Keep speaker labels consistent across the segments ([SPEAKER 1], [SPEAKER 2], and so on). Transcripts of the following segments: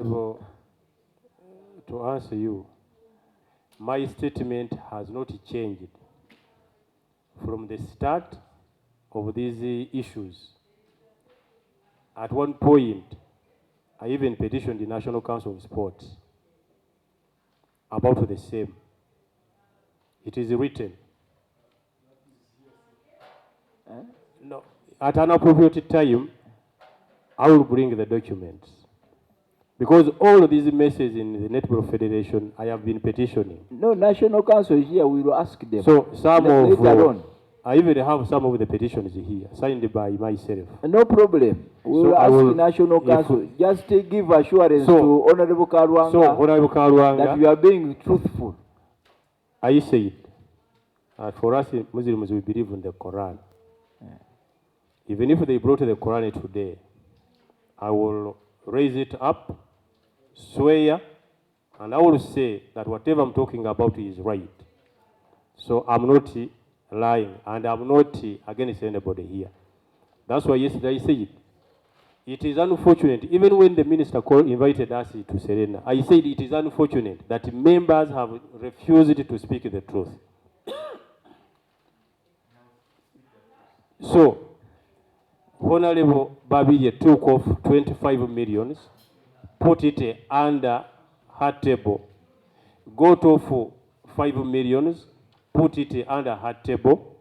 [SPEAKER 1] So, to answer you, my statement has not changed from the start of these issues. At one point, I even petitioned the National Council of Sports about the same. It is written. No, at an appropriate time, I will bring the documents. Because all of these messages in the Netball Federation, I have been petitioning.
[SPEAKER 2] No, National Council is here. We will ask them.
[SPEAKER 1] So some
[SPEAKER 2] later on.
[SPEAKER 1] I even have some of the petitions here, signed by myself.
[SPEAKER 2] No problem. We will ask the National Council. Just give assurance to Honorable Karwanga that we are being truthful.
[SPEAKER 1] I said, for us Muslims, we believe in the Quran. Even if they brought the Quran today, I will raise it up, swear, and I will say that whatever I'm talking about is right. So I'm not lying, and I'm not against anybody here. That's why yesterday I said it is unfortunate, even when the minister invited us to Serena, I said it is unfortunate that members have refused to speak the truth. So, Honorable Babije took off 25 millions, put it under her table, got off 5 millions, put it under her table.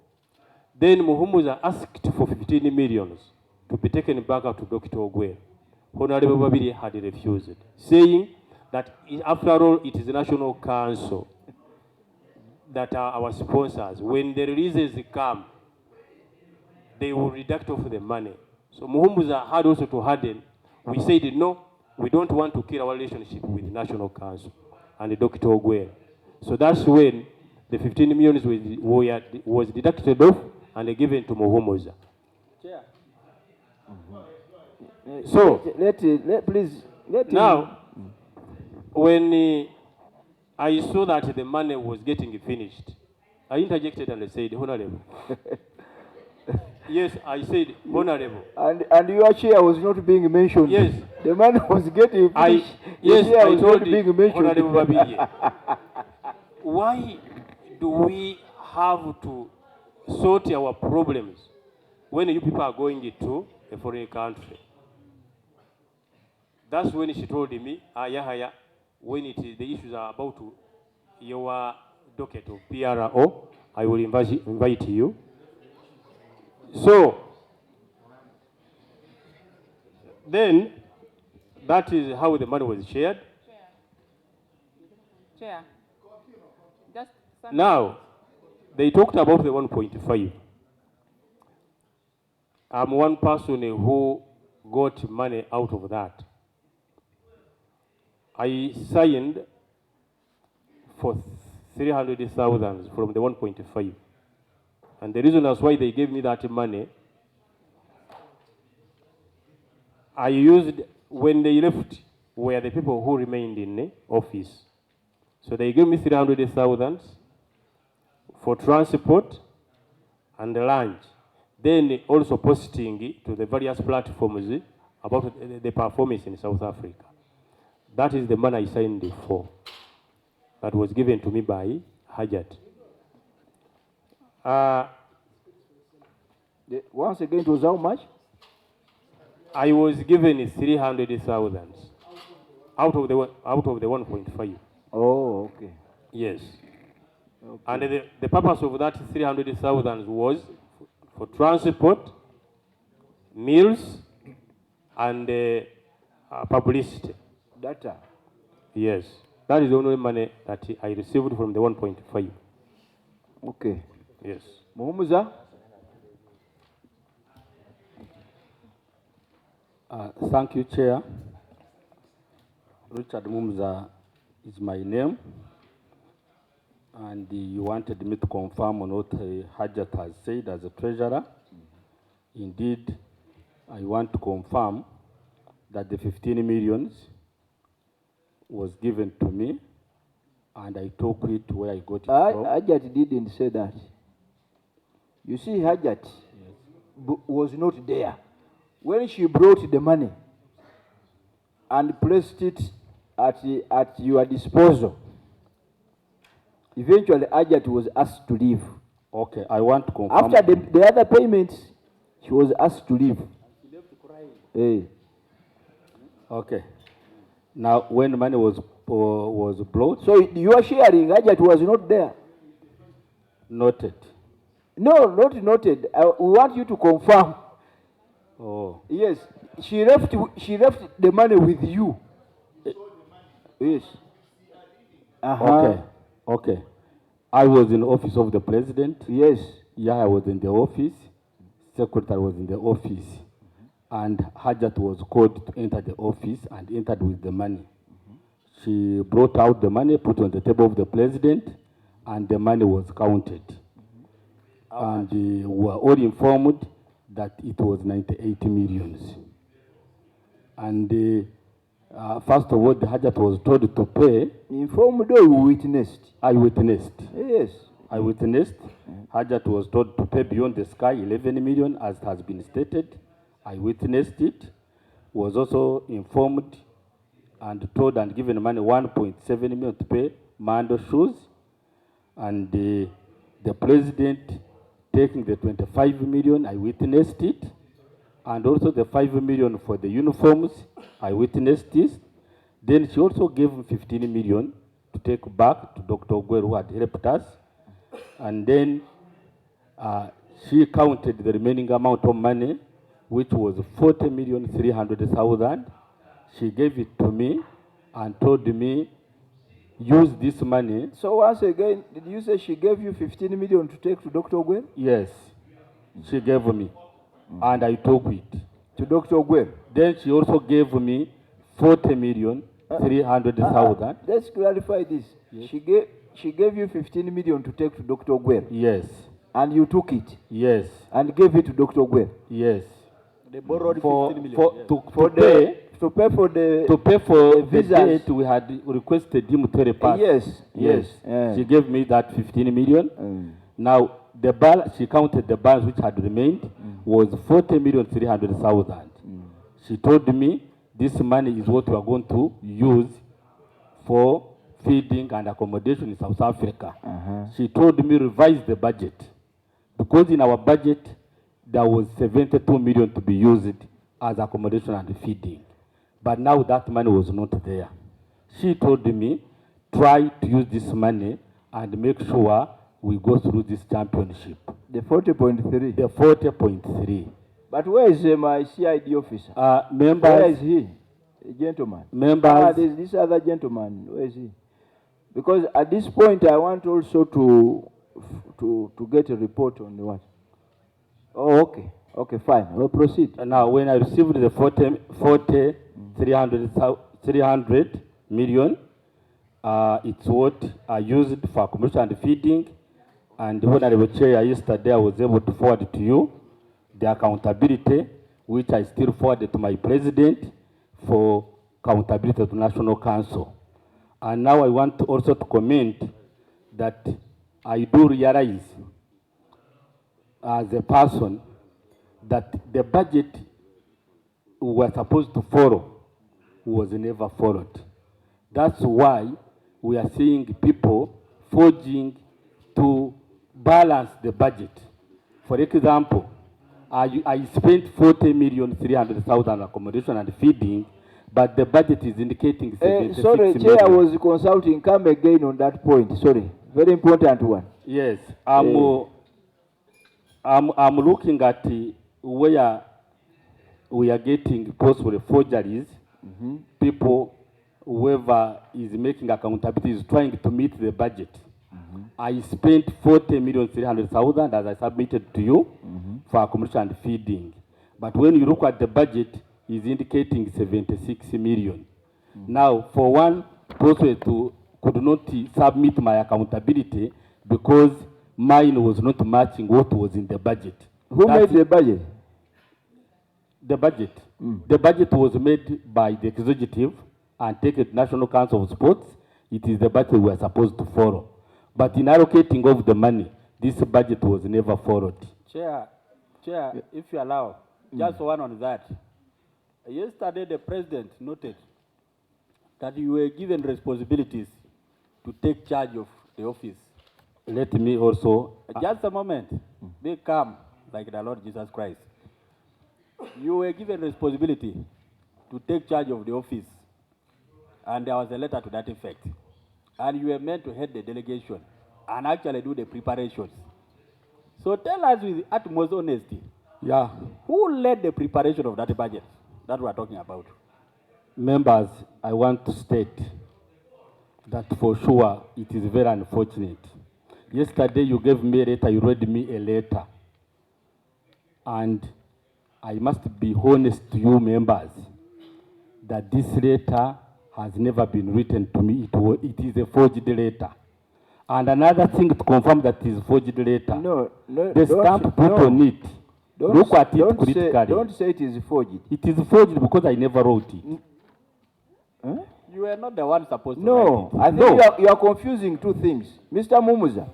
[SPEAKER 1] Then Muhumuza asked for 15 millions to be taken back up to Dr. Ogwe. Honorable Babije had refused, saying that after all, it is the National Council that are our sponsors. When the releases come, they will deduct off the money. So Muhumuza had also to harden. We said, no, we don't want to kill our relationship with the National Council and Dr. Ogwe. So that's when the 15 millions was deducted off and given to Muhumuza.
[SPEAKER 2] Chair.
[SPEAKER 1] So,
[SPEAKER 2] please let
[SPEAKER 1] now, when I saw that the money was getting finished, I interjected and I said, Honorable. Yes, I said, Honorable.
[SPEAKER 2] And your chair was not being mentioned.
[SPEAKER 1] Yes.
[SPEAKER 2] The man was getting finished.
[SPEAKER 1] Yes,
[SPEAKER 2] I
[SPEAKER 1] was told
[SPEAKER 2] not being mentioned.
[SPEAKER 1] Honorable Babije. Why do we have to sort our problems when you people are going to a foreign country? That's when she told me, Yahaya, when the issues are about your docket of PRO, I will invite you. So, then, that is how the money was shared.
[SPEAKER 3] Chair. Just
[SPEAKER 1] now, they talked about the 1.5. I'm one person who got money out of that. I signed for 300,000 from the 1.5. And the reason that's why they gave me that money, I used, when they left, were the people who remained in the office. So they gave me 300,000 for transport and lunch. Then also posting to the various platforms about the performance in South Africa. That is the money I signed for. That was given to me by Hajat.
[SPEAKER 2] Once again, it was how much?
[SPEAKER 1] I was given 300,000 out of the 1.5.
[SPEAKER 2] Oh, okay.
[SPEAKER 1] Yes. Okay. And the purpose of that 300,000 was for transport, meals, and publicity.
[SPEAKER 2] Data.
[SPEAKER 1] Yes. That is the only money that I received from the 1.5.
[SPEAKER 2] Okay.
[SPEAKER 1] Yes.
[SPEAKER 2] Muhumuza?
[SPEAKER 4] Thank you, Chair. Richard Muhumuza is my name. And you wanted me to confirm on what Hajat has said as a treasurer. Indeed, I want to confirm that the 15 millions was given to me, and I took it where I got it from.
[SPEAKER 2] Hajat didn't say that. You see, Hajat was not there. When she brought the money, and placed it at your disposal. Eventually, Hajat was asked to leave.
[SPEAKER 4] Okay, I want to confirm.
[SPEAKER 2] After the other payments, she was asked to leave. She left crying. Hey.
[SPEAKER 4] Okay. Now, when money was brought.
[SPEAKER 2] So you are sharing, Hajat was not there.
[SPEAKER 4] Noted.
[SPEAKER 2] No, not noted. We want you to confirm.
[SPEAKER 4] Oh.
[SPEAKER 2] Yes, she left the money with you. Yes.
[SPEAKER 4] Okay. Okay. I was in the office of the president.
[SPEAKER 2] Yes.
[SPEAKER 4] Yahaya was in the office. Secretary was in the office. And Hajat was called to enter the office and entered with the money. She brought out the money, put on the table of the president, and the money was counted. And we were all informed that it was 98 millions. And first of all, the Hajat was told to pay.
[SPEAKER 2] Informed or you witnessed?
[SPEAKER 4] I witnessed.
[SPEAKER 2] Yes.
[SPEAKER 4] I witnessed. Hajat was told to pay beyond the sky 11 million, as has been stated. I witnessed it. Was also informed and told and given money 1.7 million to pay Mando shoes. And the president taking the 25 million, I witnessed it. And also the 5 million for the uniforms, I witnessed this. Then she also gave 15 million to take back to Dr. Ogwer, who had helped us. And then she counted the remaining amount of money, which was 40,300,000. She gave it to me and told me, use this money.
[SPEAKER 2] So once again, did you say she gave you 15 million to take to Dr. Ogwer?
[SPEAKER 4] Yes, she gave me, and I took it.
[SPEAKER 2] To Dr. Ogwer?
[SPEAKER 4] Then she also gave me 40,300,000.
[SPEAKER 2] Let's clarify this. Yes. She gave you 15 million to take to Dr. Ogwer?
[SPEAKER 4] Yes.
[SPEAKER 2] And you took it?
[SPEAKER 4] Yes.
[SPEAKER 2] And gave it to Dr. Ogwer?
[SPEAKER 4] Yes.
[SPEAKER 3] They borrowed 15 million.
[SPEAKER 2] To pay for the
[SPEAKER 4] visas. Date we had requested him to repass.
[SPEAKER 2] Yes.
[SPEAKER 4] She gave me that 15 million. Now the balance, she counted the balance which had remained was 40,300,000. She told me this money is what we are going to use for feeding and accommodation in South Africa. She told me revise the budget, because in our budget there was 72 million to be used as accommodation and feeding. But now that money was not there. She told me, try to use this money and make sure we go through this championship.
[SPEAKER 2] The 40.3?
[SPEAKER 4] The 40.3.
[SPEAKER 2] But where is my CID officer?
[SPEAKER 4] Members.
[SPEAKER 2] Where is he? A gentleman.
[SPEAKER 4] Members.
[SPEAKER 2] There's this other gentleman. Where is he? Because at this point I want also to get a report on the what? Oh, okay. Okay, fine. We'll proceed.
[SPEAKER 4] Now, when I received the 300 million, it's what I used for accommodation and feeding. And when I was chair yesterday, I was able to forward to you the accountability, which I still forwarded to my president for accountability to National Council. And now I want also to comment that I do realize as a person that the budget we were supposed to follow was never followed. That's why we are seeing people forging to balance the budget. For example, I spent 40,300,000 accommodation and feeding, but the budget is indicating 76
[SPEAKER 2] sorry,
[SPEAKER 4] million.
[SPEAKER 2] Chair, I was consulting. Come again on that point. Sorry, very important one.
[SPEAKER 4] Yes, I'm looking at where we are getting possible forgeries. People, whoever is making accountability is trying to meet the budget. I spent 40,300,000 as I submitted to you for accommodation and feeding. But when you look at the budget, it's indicating 76 million. Now, for one person could not submit my accountability because mine was not matching what was in the budget.
[SPEAKER 2] Who made the budget?
[SPEAKER 4] The budget. The budget was made by the executive and taken to National Council of Sports. It is the budget we are supposed to follow. But in allocating of the money, this budget was never followed.
[SPEAKER 5] Chair, if you allow, just one on that. Yesterday the president noted
[SPEAKER 3] that you were given responsibilities to take charge of the office.
[SPEAKER 4] Let me also...
[SPEAKER 3] Just a moment. Be calm, like the Lord Jesus Christ. You were given responsibility to take charge of the office, and there was a letter to that effect. And you were meant to head the delegation and actually do the preparations. So tell us with utmost honesty,
[SPEAKER 4] Yeah.
[SPEAKER 3] who led the preparation of that budget that we are talking about?
[SPEAKER 4] Members, I want to state that for sure it is very unfortunate. Yesterday you gave me a letter, you read me a letter. And I must be honest to you members that this letter has never been written to me. It is a forged letter. And another thing to confirm that it is forged letter.
[SPEAKER 2] No,
[SPEAKER 4] the stamp put on it. Look at it critically.
[SPEAKER 2] Don't say it is forged.
[SPEAKER 4] It is forged because I never wrote it.
[SPEAKER 2] Huh?
[SPEAKER 3] You were not the one supposed to write
[SPEAKER 2] No,
[SPEAKER 3] it.
[SPEAKER 2] I think you are confusing two things. Mr. Muhumuza,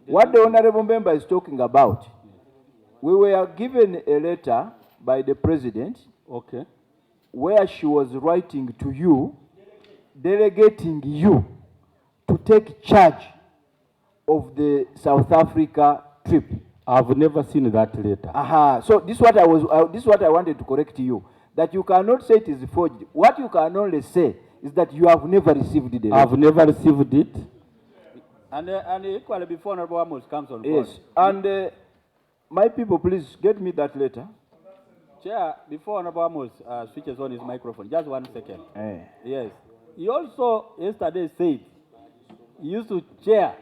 [SPEAKER 2] what the honorable member is talking about, we were given a letter by the president
[SPEAKER 4] Okay.
[SPEAKER 2] where she was writing to you, delegating you to take charge of the South Africa trip.
[SPEAKER 4] I've never seen that letter.
[SPEAKER 2] Aha. So this is what I wanted to correct you, that you cannot say it is forged. What you can only say is that you have never received the letter.
[SPEAKER 4] I've never received it.
[SPEAKER 3] And equally before Honorable Amos comes on board.
[SPEAKER 2] Yes. And my people, please get me that letter.
[SPEAKER 3] Chair, before Honorable Amos switches on his microphone, just 1 second.
[SPEAKER 2] Eh.
[SPEAKER 3] Yes. He also yesterday said he used to chair